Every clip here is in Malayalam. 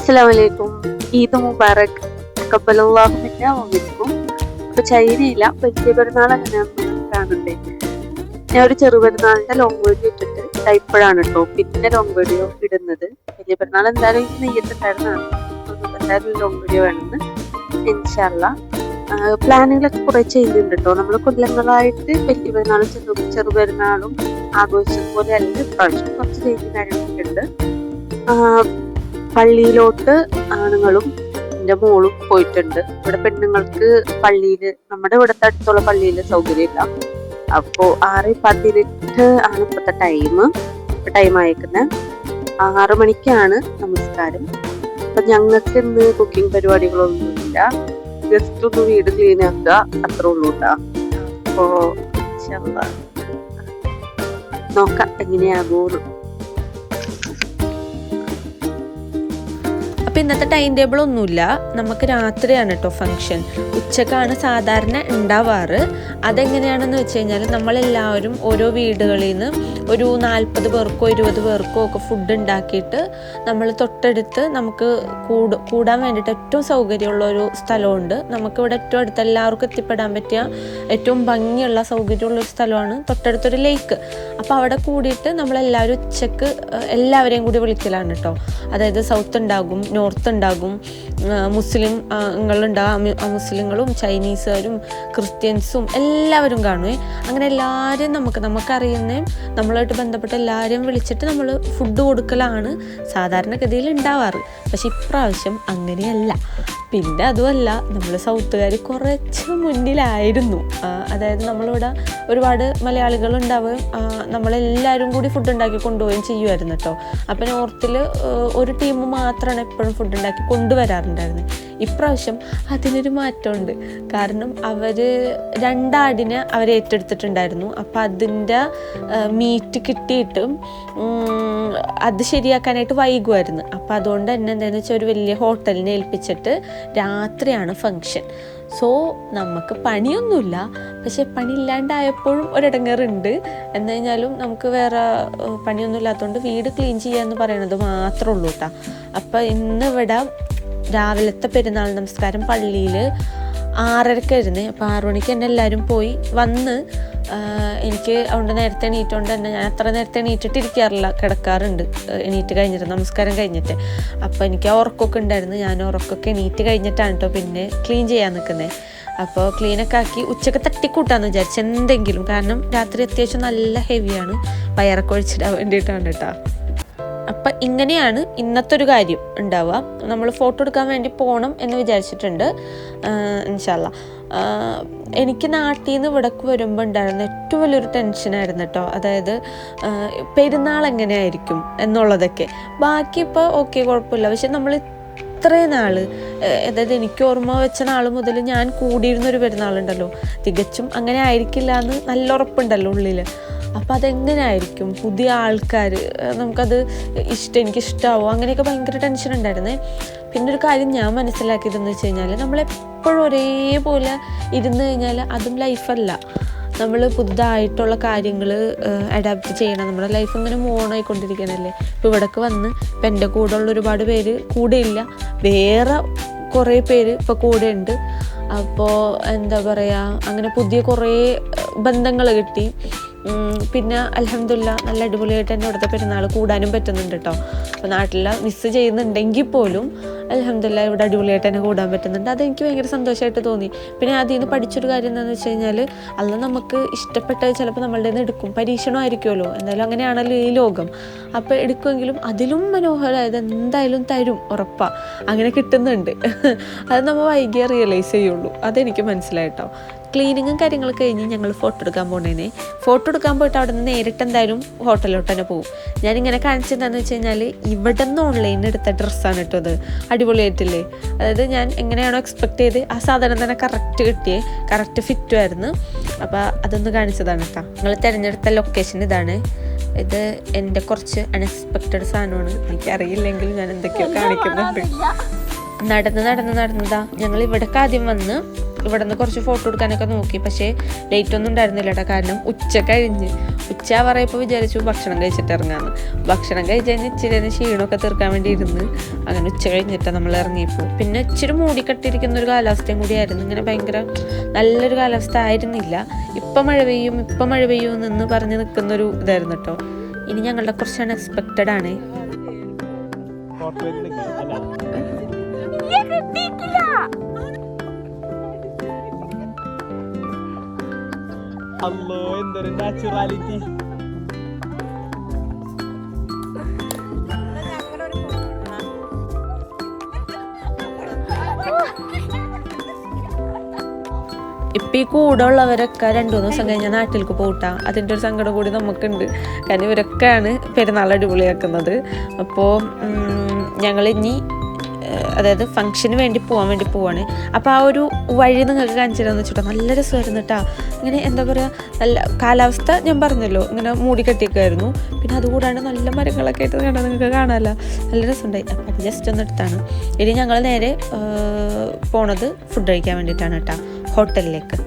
അസ്സലാമലൈക്കും. ഈദ് മുബാറക്. തഖബ്ബലല്ലാഹു മിന്നാ വമിൻകും. അപ്പോൾ ചൈനയില്ല വലിയ പെരുന്നാൾ എങ്ങനെയാണെന്ന് കാണണ്ടേ. ഞാൻ ഒരു ചെറുപെരുന്നാളിൻ്റെ ലോങ് വീഡിയോ ഇട്ടിട്ട് ഇപ്പോഴാണ് കേട്ടോ പിന്നെ ലോങ് വീഡിയോ ഇടുന്നത്. വലിയ പെരുന്നാൾ എന്തായാലും എനിക്ക് നെയ്യത്തുണ്ടായിരുന്നതാണ്, എന്തായാലും ലോങ് വീഡിയോ വേണമെന്ന്. ഇൻഷാ അല്ലാഹ് പ്ലാനുകളൊക്കെ കുറേ ചെയ്യുന്നുണ്ട് കേട്ടോ. നമ്മൾ കൊല്ലങ്ങളായിട്ട് വലിയ പെരുന്നാളും ചെറുപെരുന്നാളും ആഘോഷിച്ചതുപോലെ അല്ല ഇപ്രാവശ്യം കുറച്ച് ചെയ്യുന്ന കാര്യങ്ങളൊക്കെ ഉണ്ട്. പള്ളിയിലോട്ട് ആണുങ്ങളും എൻ്റെ മോളും പോയിട്ടുണ്ട്. ഇവിടെ പെണ്ണുങ്ങൾക്ക് പള്ളിയിൽ, നമ്മുടെ ഇവിടുത്തെ അടുത്തുള്ള പള്ളിയിൽ സൗകര്യമില്ല. അപ്പോൾ 6:18 ആണ് ഇപ്പോഴത്തെ ടൈം അയക്കുന്നത്. 6 മണിക്കാണ് നമസ്കാരം. അപ്പം ഞങ്ങൾക്ക് ഇന്ന് കുക്കിംഗ് പരിപാടികളൊന്നുമില്ല, ജസ്റ്റ് ഒന്ന് വീട് ക്ലീൻ ആക്കുക, അത്രേ ഉള്ളൂ കേട്ടോ. അപ്പോൾ നോക്കാം എങ്ങനെയാകുമെന്ന്. അപ്പോൾ ഇന്നത്തെ ടൈം ടേബിൾ ഒന്നുമില്ല, നമുക്ക് രാത്രിയാണ് കേട്ടോ ഫംഗ്ഷൻ. ഉച്ചക്കാണ് സാധാരണ ഉണ്ടാവാറ്. അതെങ്ങനെയാണെന്ന് വെച്ച് കഴിഞ്ഞാൽ നമ്മളെല്ലാവരും ഓരോ വീടുകളിൽ നിന്ന് ഒരു 40 പേർക്കോ 20 പേർക്കോ ഒക്കെ ഫുഡ് ഉണ്ടാക്കിയിട്ട് നമ്മൾ തൊട്ടടുത്ത് നമുക്ക് കൂടാൻ വേണ്ടിയിട്ട് ഏറ്റവും സൗകര്യമുള്ള ഒരു സ്ഥലമുണ്ട്. നമുക്കിവിടെ ഏറ്റവും അടുത്ത് എല്ലാവർക്കും എത്തിപ്പെടാൻ പറ്റിയ ഏറ്റവും ഭംഗിയുള്ള സൗകര്യമുള്ളൊരു സ്ഥലമാണ് തൊട്ടടുത്തൊരു ലേക്ക്. അപ്പോൾ അവിടെ കൂടിയിട്ട് നമ്മളെല്ലാവരും ഉച്ചക്ക് എല്ലാവരെയും കൂടി വിളിക്കലാണ് കേട്ടോ. അതായത് സൗത്ത് ഉണ്ടാകും, നോർത്ത് ഉണ്ടാകും, മുസ്ലിങ്ങളും ചൈനീസുകാരും ക്രിസ്ത്യൻസും എല്ലാവരും കാണുമേ. അങ്ങനെ എല്ലാവരും നമുക്കറിയുന്ന നമ്മളായിട്ട് ബന്ധപ്പെട്ട എല്ലാവരെയും വിളിച്ചിട്ട് നമ്മൾ ഫുഡ് കൊടുക്കലാണ് സാധാരണഗതിയിൽ ഉണ്ടാവാറ്. പക്ഷെ ഇപ്രാവശ്യം അങ്ങനെയല്ല. പിന്നെ അതുമല്ല, നമ്മൾ സൗത്തുകാർ കുറച്ച് മുന്നിലായിരുന്നു. അതായത് നമ്മളിവിടെ ഒരുപാട് മലയാളികൾ ഉണ്ടാവുകയും നമ്മളെല്ലാവരും കൂടി ഫുഡ് ഉണ്ടാക്കി കൊണ്ടുപോവുകയും ചെയ്യുമായിരുന്നു കേട്ടോ. അപ്പം നോർത്തിൽ ഒരു ടീം മാത്രമാണ് എപ്പോഴും ഫുഡ് ഉണ്ടാക്കി കൊണ്ടുവരാറുണ്ടായിരുന്നത്. ഇപ്രാവശ്യം അതിനൊരു മാറ്റമുണ്ട്. കാരണം അവർ 2 ആടിനെ അവർ ഏറ്റെടുത്തിട്ടുണ്ടായിരുന്നു. അപ്പം അതിൻ്റെ മീറ്റ് കിട്ടിയിട്ടും അത് ശരിയാക്കാനായിട്ട് വൈകുമായിരുന്നു. അപ്പം അതുകൊണ്ട് തന്നെ എന്താണെന്ന് വെച്ചാൽ ഒരു വലിയ ഹോട്ടലിനെ ഏൽപ്പിച്ചിട്ട് രാത്രിയാണ് ഫംഗ്ഷൻ. സോ നമുക്ക് പണിയൊന്നുമില്ല, പക്ഷെ പണി ഇല്ലാണ്ടായപ്പോഴും ഒരിടങ്ങേറുണ്ട്. എന്ന് കഴിഞ്ഞാലും നമുക്ക് വേറെ പണിയൊന്നും ഇല്ലാത്തതുകൊണ്ട് വീട് ക്ലീൻ ചെയ്യാന്ന് പറയണത് മാത്രമേ ഉള്ളൂ കേട്ടോ. അപ്പം ഇന്നിവിടെ രാവിലത്തെ പെരുന്നാൾ നമസ്കാരം പള്ളിയിൽ 6:30 അപ്പോൾ 6 മണിക്ക് തന്നെ എല്ലാവരും പോയി വന്ന്. എനിക്ക് അതുകൊണ്ട് നേരത്തെ എണീറ്റുകൊണ്ട് തന്നെ ഞാൻ അത്ര നേരത്തെ എണീറ്റിട്ടിരിക്കാറില്ല, കിടക്കാറുണ്ട് എണീറ്റ് കഴിഞ്ഞിട്ട്, നമസ്കാരം കഴിഞ്ഞിട്ട്. അപ്പോൾ എനിക്ക് ഉറക്കമൊക്കെ ഉണ്ടായിരുന്നു. ഞാൻ ഉറക്കമൊക്കെ എണീറ്റ് കഴിഞ്ഞിട്ടാണ് കേട്ടോ പിന്നെ ക്ലീൻ ചെയ്യാൻ നിൽക്കുന്നത്. അപ്പോൾ ക്ലീനൊക്കെ ആക്കി ഉച്ചക്ക് തട്ടിക്കൂട്ടാന്ന് വിചാരിച്ചു എന്തെങ്കിലും. കാരണം രാത്രി അത്യാവശ്യം നല്ല ഹെവിയാണ്, വയറൊക്കെ ഒഴിച്ചിടാൻ വേണ്ടിയിട്ടാണ് കേട്ടോ. അപ്പം ഇങ്ങനെയാണ് ഇന്നത്തെ ഒരു കാര്യം ഉണ്ടാവുക. നമ്മൾ ഫോട്ടോ എടുക്കാൻ വേണ്ടി പോകണം എന്ന് വിചാരിച്ചിട്ടുണ്ട് ഇൻഷാ അല്ലാ. എനിക്ക് നാട്ടിൽ നിന്ന് ഇവിടേക്ക് വരുമ്പോൾ ഉണ്ടായിരുന്ന ഏറ്റവും വലിയൊരു ടെൻഷനായിരുന്നു കേട്ടോ. അതായത് പെരുന്നാൾ എങ്ങനെയായിരിക്കും എന്നുള്ളതൊക്കെ. ബാക്കി ഇപ്പോൾ ഓക്കെ കുഴപ്പമില്ല. പക്ഷെ നമ്മൾ ഇത്രയും നാൾ, അതായത് എനിക്ക് ഓർമ്മ വെച്ച നാൾ മുതൽ ഞാൻ കൂടിയിരുന്നൊരു പെരുന്നാളുണ്ടല്ലോ, തികച്ചും അങ്ങനെ ആയിരിക്കില്ല എന്ന് നല്ല ഉറപ്പുണ്ടല്ലോ ഉള്ളിൽ. അപ്പോൾ അതെങ്ങനെ ആയിരിക്കും, പുതിയ ആൾക്കാർ, നമുക്കത് എനിക്കിഷ്ടമാവും, അങ്ങനെയൊക്കെ ഭയങ്കര ടെൻഷൻ ഉണ്ടായിരുന്നേ. പിന്നെ ഒരു കാര്യം ഞാൻ മനസ്സിലാക്കിയതെന്ന് വെച്ച് കഴിഞ്ഞാൽ നമ്മളെപ്പോഴും ഒരേപോലെ ഇരുന്ന് കഴിഞ്ഞാൽ അതും ലൈഫല്ല. നമ്മൾ പുതുതായിട്ടുള്ള കാര്യങ്ങൾ അഡാപ്റ്റ് ചെയ്യണം. നമ്മുടെ ലൈഫ് ഇങ്ങനെ മൂണായിക്കൊണ്ടിരിക്കണല്ലേ. ഇപ്പോൾ ഇവിടേക്ക് വന്ന് ഇപ്പം എൻ്റെ കൂടെ ഉള്ള ഒരുപാട് പേര് കൂടെയില്ല, വേറെ കുറേ പേര് ഇപ്പോൾ കൂടെ ഉണ്ട്. അപ്പോൾ എന്താ പറയുക, അങ്ങനെ പുതിയ കുറേ ബന്ധങ്ങൾ കിട്ടി. പിന്നെ അൽഹംദുലില്ലാ നല്ല അടിപൊളിയായിട്ട് തന്നെ ഇവിടുത്തെ പെരുന്നാൾ കൂടാനും പറ്റുന്നുണ്ട് കേട്ടോ. അപ്പോൾ നാട്ടിൽ മിസ്സ് ചെയ്യുന്നുണ്ടെങ്കിൽ പോലും അൽഹംദുലില്ലാ ഇവിടെ അടിപൊളിയായിട്ട് തന്നെ കൂടാൻ പറ്റുന്നുണ്ട്. അതെനിക്ക് ഭയങ്കര സന്തോഷമായിട്ട് തോന്നി. പിന്നെ അതിൽ നിന്ന് പഠിച്ചൊരു കാര്യം എന്താണെന്ന് വെച്ച് കഴിഞ്ഞാൽ, അന്ന് നമുക്ക് ഇഷ്ടപ്പെട്ടത് ചിലപ്പോൾ നമ്മളുടെ നിന്ന് എടുക്കും, പരീക്ഷണമായിരിക്കുമല്ലോ, എന്തായാലും അങ്ങനെയാണല്ലോ ഈ ലോകം. അപ്പോൾ എടുക്കുമെങ്കിലും അതിലും മനോഹരമായത് എന്തായാലും തരും, ഉറപ്പാണ്. അങ്ങനെ കിട്ടുന്നുണ്ട്. അത് നമ്മൾ വൈകിയേ റിയലൈസ് ചെയ്യുള്ളൂ. അതെനിക്ക് മനസ്സിലായിട്ടോ. ക്ലീനിങ്ങും കാര്യങ്ങളൊക്കെ കഴിഞ്ഞ് ഞങ്ങൾ ഫോട്ടോ എടുക്കാൻ പോയിട്ട് അവിടെ നിന്ന് നേരിട്ട് എന്തായാലും ഹോട്ടലിലോട്ട് തന്നെ പോകും. ഞാനിങ്ങനെ കാണിച്ചതെന്താണെന്ന് വെച്ച് കഴിഞ്ഞാൽ ഇവിടെ നിന്ന് ഓൺലൈനിൽ എടുത്ത ഡ്രസ്സാണ് കേട്ടോ. അത് അടിപൊളിയായിട്ടില്ലേ. അതായത് ഞാൻ എങ്ങനെയാണോ എക്സ്പെക്ട് ചെയ്ത് ആ സാധനം തന്നെ കറക്റ്റ് ഫിറ്റുമായിരുന്നു. അപ്പോൾ അതൊന്ന് കാണിച്ചതാണ് കേട്ടോ. നിങ്ങൾ തിരഞ്ഞെടുത്ത ലൊക്കേഷൻ ഇതാണ്. ഇത് എൻ്റെ കുറച്ച് അൺഎക്സ്പെക്റ്റഡ് സാധനമാണ്. എനിക്കറിയില്ലെങ്കിലും ഞാൻ എന്തൊക്കെയോ കാണിക്കുന്നുണ്ട്. നടന്നതാ ഞങ്ങൾ ഇവിടേക്ക് ആദ്യം വന്ന് ഇവിടെ നിന്ന് കുറച്ച് ഫോട്ടോ എടുക്കാനൊക്കെ നോക്കി. പക്ഷേ ലേറ്റ് ഒന്നും ഉണ്ടായിരുന്നില്ല കേട്ടോ. കാരണം ഉച്ച കഴിഞ്ഞ് ഉച്ച പറയപ്പോൾ വിചാരിച്ചു ഭക്ഷണം കഴിച്ചിട്ട് ഇറങ്ങാമെന്ന്. ഭക്ഷണം കഴിച്ച് കഴിഞ്ഞ് ഇച്ചിരി ക്ഷീണമൊക്കെ തീർക്കാൻ വേണ്ടി ഇരുന്ന് അങ്ങനെ ഉച്ച കഴിഞ്ഞിട്ടാണ് നമ്മൾ ഇറങ്ങിയപ്പോൾ. പിന്നെ ഇച്ചിരി മൂടിക്കെട്ടിരിക്കുന്ന ഒരു കാലാവസ്ഥയും കൂടിയായിരുന്നു. ഇങ്ങനെ ഭയങ്കര നല്ലൊരു കാലാവസ്ഥ ആയിരുന്നില്ല. ഇപ്പം മഴ പെയ്യും എന്ന് പറഞ്ഞ് നിൽക്കുന്നൊരു ഇതായിരുന്നു കേട്ടോ. ഇനി ഞങ്ങളുടെ കുറച്ച് അൺഎക്സ്പെക്റ്റഡ് ആണ്. അല്ലോ എന്തൊരു നാച്ചുറാലിറ്റി. ഇപ്പം ഈ കൂടെ ഉള്ളവരൊക്കെ 2-3 ദിവസം കഴിഞ്ഞാൽ നാട്ടിലേക്ക് പോട്ടാ. അതിൻ്റെ ഒരു സങ്കടം കൂടി നമുക്കുണ്ട്. കാരണം ഇവരൊക്കെയാണ് പെരുന്നാൾ അടിപൊളിയാക്കുന്നത്. അപ്പോൾ ഞങ്ങൾ ഇനി അതായത് ഫംഗ്ഷന് വേണ്ടി പോവാണ്. അപ്പോൾ ആ ഒരു വഴി നിങ്ങൾക്ക് കാണിച്ചു തരാമെന്ന് വെച്ചിട്ടാ. നല്ല രസമായിരുന്നു കേട്ടോ. ഇങ്ങനെ എന്താ പറയുക, നല്ല കാലാവസ്ഥ ഞാൻ പറഞ്ഞല്ലോ ഇങ്ങനെ മൂടിക്കെട്ടിയൊക്കെയായിരുന്നു. പിന്നെ അതുകൂടാണ്ട് നല്ല മരങ്ങളൊക്കെ ആയിട്ട് കണ്ടാൽ നിങ്ങൾക്ക് കാണാമല്ലോ, നല്ല രസമുണ്ടായി. അപ്പം അത് ജസ്റ്റ് ഒന്ന് എടുത്താണ്. ഇനി ഞങ്ങൾ നേരെ പോണത് ഫുഡ് കഴിക്കാൻ വേണ്ടിയിട്ടാണ് കേട്ടോ, ഹോട്ടലിലേക്ക്.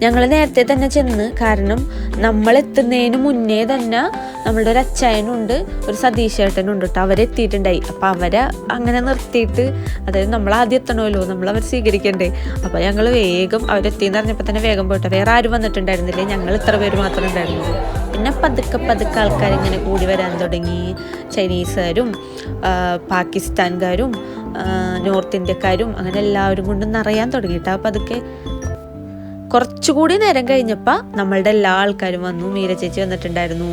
ഞങ്ങൾ നേരത്തെ തന്നെ ചെന്ന്, കാരണം നമ്മളെത്തുന്നതിന് മുന്നേ തന്നെ നമ്മളുടെ ഒരു അച്ചായനുണ്ട്, ഒരു സതീഷ് ചേട്ടനുണ്ട് കേട്ടോ. അവരെത്തിയിട്ടുണ്ടായി. അപ്പോൾ അവരെ അങ്ങനെ നിർത്തിയിട്ട്, അതായത് നമ്മൾ ആദ്യം എത്തണമല്ലോ, നമ്മളവർ സ്വീകരിക്കണ്ടേ. അപ്പോൾ ഞങ്ങൾ വേഗം അവരെത്തിയെന്ന് പറഞ്ഞപ്പോൾ തന്നെ വേഗം പോയിട്ട്, വേറെ ആരും വന്നിട്ടുണ്ടായിരുന്നില്ലേ, ഞങ്ങൾ ഇത്ര പേര് മാത്രമേ ഉണ്ടായിരുന്നുള്ളൂ. പിന്നെ പതുക്കെ ആൾക്കാരിങ്ങനെ കൂടി വരാൻ തുടങ്ങി. ചൈനീസുകാരും പാകിസ്ഥാൻകാരും നോർത്ത് ഇന്ത്യക്കാരും അങ്ങനെ എല്ലാവരും കൊണ്ട് നിറയാൻ തുടങ്ങിയിട്ടാ. പതുക്കെ കുറച്ചുകൂടി നേരം കഴിഞ്ഞപ്പോൾ നമ്മളുടെ എല്ലാ ആൾക്കാരും വന്നു. മീര ചേച്ചി വന്നിട്ടുണ്ടായിരുന്നു,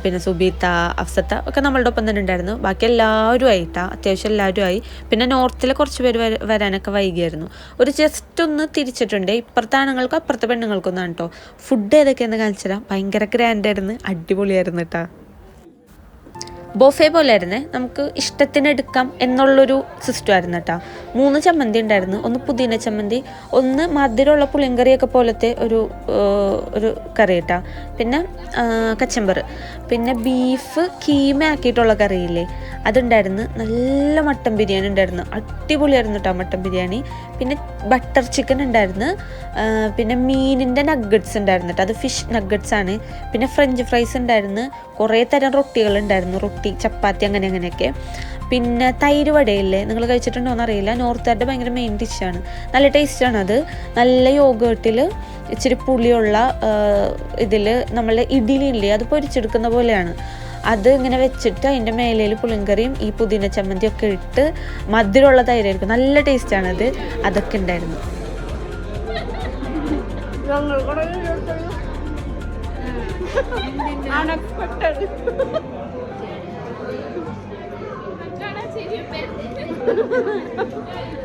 പിന്നെ സുബീത്ത, അഫ്സത്ത ഒക്കെ നമ്മളുടെ ഒപ്പം തന്നെ ഉണ്ടായിരുന്നു. ബാക്കി എല്ലാവരും ആയിട്ടാ, അത്യാവശ്യം എല്ലാവരും ആയി. പിന്നെ നോർത്തിലെ കുറച്ച് പേര് വരാനൊക്കെ വൈകിയായിരുന്നു. ഒരു ജസ്റ്റ് ഒന്ന് തിരിച്ചിട്ടുണ്ട്. ഇപ്പുറത്തെ ആണുങ്ങൾക്കും അപ്പുറത്തെ പെണ്ണുങ്ങൾക്കൊന്നാണ് കേട്ടോ. ഫുഡ് ഏതൊക്കെയാണെന്ന് കാണിച്ചു തരാം. ഭയങ്കര ഗ്രാൻഡായിരുന്നു, അടിപൊളിയായിരുന്നു കേട്ടോ. ബൊഫേ പോലെ ആയിരുന്നേ, നമുക്ക് ഇഷ്ടത്തിന് എടുക്കാം എന്നുള്ളൊരു സിസ്റ്റം ആയിരുന്നു കേട്ടോ. 3 ചമ്മന്തി ഉണ്ടായിരുന്നു. ഒന്ന് പുതിന ചമ്മന്തി, ഒന്ന് മധുരമുള്ള പുളിങ്കറിയൊക്കെ പോലത്തെ ഒരു കറി കേട്ടോ. പിന്നെ കച്ചമ്പർ, പിന്നെ ബീഫ് കീമ ആക്കിയിട്ടുള്ള കറിയില്ലേ അതുണ്ടായിരുന്നു. നല്ല മട്ടൻ ബിരിയാണി ഉണ്ടായിരുന്നു, അടിപൊളിയായിരുന്നു കേട്ടോ മട്ടൻ ബിരിയാണി. പിന്നെ ബട്ടർ ചിക്കൻ ഉണ്ടായിരുന്നു. പിന്നെ മീനിൻ്റെ നഗ്ഗറ്റ്സ് ഉണ്ടായിരുന്നു കേട്ടോ, അത് ഫിഷ് നഗ്ഗറ്റ്സ് ആണ്. പിന്നെ ഫ്രഞ്ച് ഫ്രൈസ് ഉണ്ടായിരുന്നു. കുറേ തരം റൊട്ടികളുണ്ടായിരുന്നു, റൊട്ടി, ചപ്പാത്തി, അങ്ങനെയൊക്കെ. പിന്നെ തൈര് വടയില്ലേ, നിങ്ങൾ കഴിച്ചിട്ടുണ്ടോയെന്ന് അറിയില്ല. നോർത്തുകാരുടെ ഭയങ്കര മെയിൻ ഡിഷാണ്, നല്ല ടേസ്റ്റാണ് അത്. നല്ല യോഗേട്ടിൽ ഇച്ചിരി പുളിയുള്ള ഇതിൽ നമ്മളെ ഇഡ്ഡലിയില്ലേ അത് പൊരിച്ചെടുക്കുന്ന പോലെയാണ്. അത് ഇങ്ങനെ വെച്ചിട്ട് അതിൻ്റെ മേലയിൽ പുളിങ്കറിയും ഈ പുതിന ചമ്മന്തിയൊക്കെ ഇട്ട് മധുരമുള്ള തൈരായിരിക്കും, നല്ല ടേസ്റ്റാണത്. അതൊക്കെ ഉണ്ടായിരുന്നു.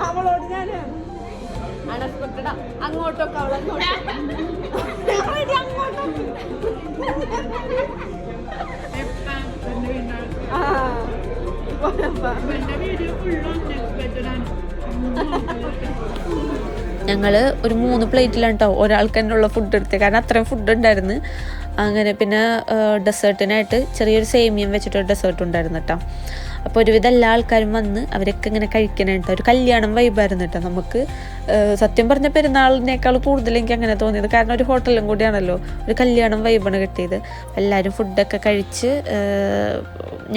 അവളോട് ഞാൻ അൺഎക്സ്പെക്റ്റഡാ അങ്ങോട്ടൊക്കെ ഞങ്ങൾ ഒരു 3 പ്ലേറ്റിലാണ് കേട്ടോ ഒരാൾക്ക് തന്നെ ഉള്ള ഫുഡ് എടുത്തത്, കാരണം അത്രയും ഫുഡ് ഉണ്ടായിരുന്നു. അങ്ങനെ പിന്നെ ഡെസേർട്ടിനായിട്ട് ചെറിയൊരു സേമിയം വെച്ചിട്ടൊരു ഡെസേർട്ട് ഉണ്ടായിരുന്നു കേട്ടോ. അപ്പോൾ ഒരുവിധം എല്ലാ ആൾക്കാരും വന്ന് അവരൊക്കെ ഇങ്ങനെ കഴിക്കണേട്ടോ. ഒരു കല്യാണം വൈബായിരുന്നു കേട്ടോ. നമുക്ക് സത്യം പറഞ്ഞ പെരുന്നാളിനേക്കാൾ കൂടുതൽ എനിക്ക് അങ്ങനെ തോന്നിയത്, കാരണം ഒരു ഹോട്ടലും കൂടിയാണല്ലോ, ഒരു കല്യാണം വൈബാണ് കിട്ടിയത്. എല്ലാവരും ഫുഡൊക്കെ കഴിച്ച്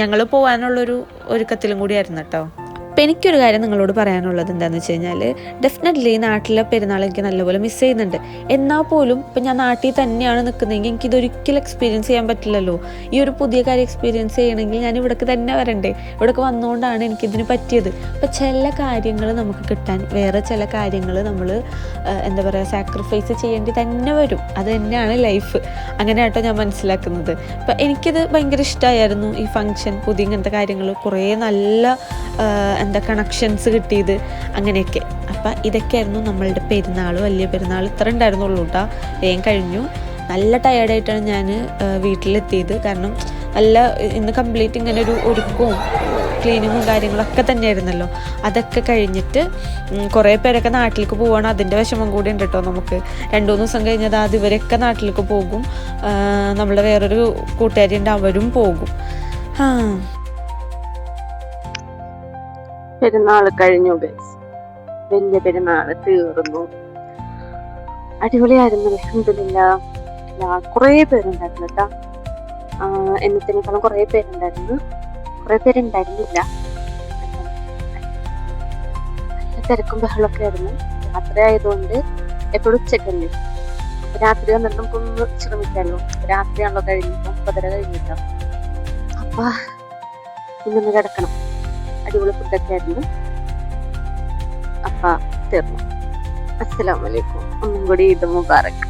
ഞങ്ങൾ പോകാനുള്ളൊരു ഒരുക്കത്തിലും കൂടിയായിരുന്നു കേട്ടോ. അപ്പോൾ എനിക്കൊരു കാര്യം നിങ്ങളോട് പറയാനുള്ളത് എന്താണെന്ന് വെച്ച് കഴിഞ്ഞാൽ, ഡെഫിനറ്റ്ലി നാട്ടിലെ പെരുന്നാൾ എനിക്ക് നല്ലപോലെ മിസ് ചെയ്യുന്നുണ്ട്. എന്നാൽ പോലും ഇപ്പം ഞാൻ നാട്ടിൽ തന്നെയാണ് നിൽക്കുന്നതെങ്കിൽ എനിക്കിതൊരിക്കലും എക്സ്പീരിയൻസ് ചെയ്യാൻ പറ്റില്ലല്ലോ. ഈ ഒരു പുതിയ കാര്യം എക്സ്പീരിയൻസ് ചെയ്യണമെങ്കിൽ ഞാൻ ഇവിടേക്ക് തന്നെ വരണ്ടേ. ഇവിടേക്ക് വന്നുകൊണ്ടാണ് എനിക്കിതിന് പറ്റിയത്. അപ്പോൾ ചില കാര്യങ്ങൾ നമുക്ക് കിട്ടാൻ വേറെ ചില കാര്യങ്ങൾ നമ്മൾ എന്താ പറയുക സാക്രിഫൈസ് ചെയ്യേണ്ടി തന്നെ വരും. അത് തന്നെയാണ് ലൈഫ്. അങ്ങനെ ആട്ടോ ഞാൻ മനസ്സിലാക്കുന്നത്. അപ്പം എനിക്കിത് ഭയങ്കര ഇഷ്ടമായിരുന്നു ഈ ഫങ്ഷൻ, പുതിയ ഇങ്ങനത്തെ കാര്യങ്ങൾ, കുറേ നല്ല എന്താ കണക്ഷൻസ് കിട്ടിയത്, അങ്ങനെയൊക്കെ. അപ്പം ഇതൊക്കെയായിരുന്നു നമ്മളുടെ പെരുന്നാൾ, വലിയ പെരുന്നാൾ. ഇത്ര ഉണ്ടായിരുന്നുള്ളൂ കേട്ടോ, വേഗം കഴിഞ്ഞു. നല്ല ടയേർഡായിട്ടാണ് ഞാൻ വീട്ടിലെത്തിയത്, കാരണം നല്ല ഇന്ന് കംപ്ലീറ്റ് ഇങ്ങനെ ഒരു ഒരുക്കവും ക്ലീനിങ്ങും കാര്യങ്ങളൊക്കെ തന്നെയായിരുന്നല്ലോ. അതൊക്കെ കഴിഞ്ഞിട്ട് കുറേ പേരൊക്കെ നാട്ടിലേക്ക് പോവുകയാണ്. അതിൻ്റെ വിഷമം കൂടി ഉണ്ട് കേട്ടോ നമുക്ക്. 2-3 ദിവസം കഴിഞ്ഞത് അത് ഇവരൊക്കെ നാട്ടിലേക്ക് പോകും. നമ്മളുടെ വേറൊരു കൂട്ടുകാരി ഉണ്ട്, അവരും പോകും. പെരുന്നാൾ കഴിഞ്ഞു ഗൈസ്. വലിയ പെരുന്നാള് തീർന്നു. അടിപൊളിയായിരുന്നു. അൽഹംദുലില്ലാഹ്. കുറേ പേരുണ്ടായിരുന്നു കേട്ടോ. എന്നതിനേക്കാളും കുറേ പേരുണ്ടായിരുന്നു. കുറേ പേരുണ്ടായിരുന്നില്ല. നല്ല തിരക്കും ബഹളമൊക്കെ ആയിരുന്നു. രാത്രി ആയതുകൊണ്ട് എപ്പോഴും ഉച്ചക്കല്ലേ, രാത്രി വന്നിട്ട് നമുക്കൊന്ന് ശ്രമിക്കാമല്ലോ. രാത്രിയാണല്ലോ കഴിഞ്ഞിട്ടോ, 9:30 കഴിഞ്ഞിട്ടോ. അപ്പൊ ഇന്നൊന്ന് കിടക്കണം. അടിപൊളി ഫുഡൊക്കെ ആയിരുന്നു. അപ്പൊ തീർന്നു. അസ്സലാമു അലൈക്കും. ഒന്നും കൂടി ഈദ് മുബാറക്.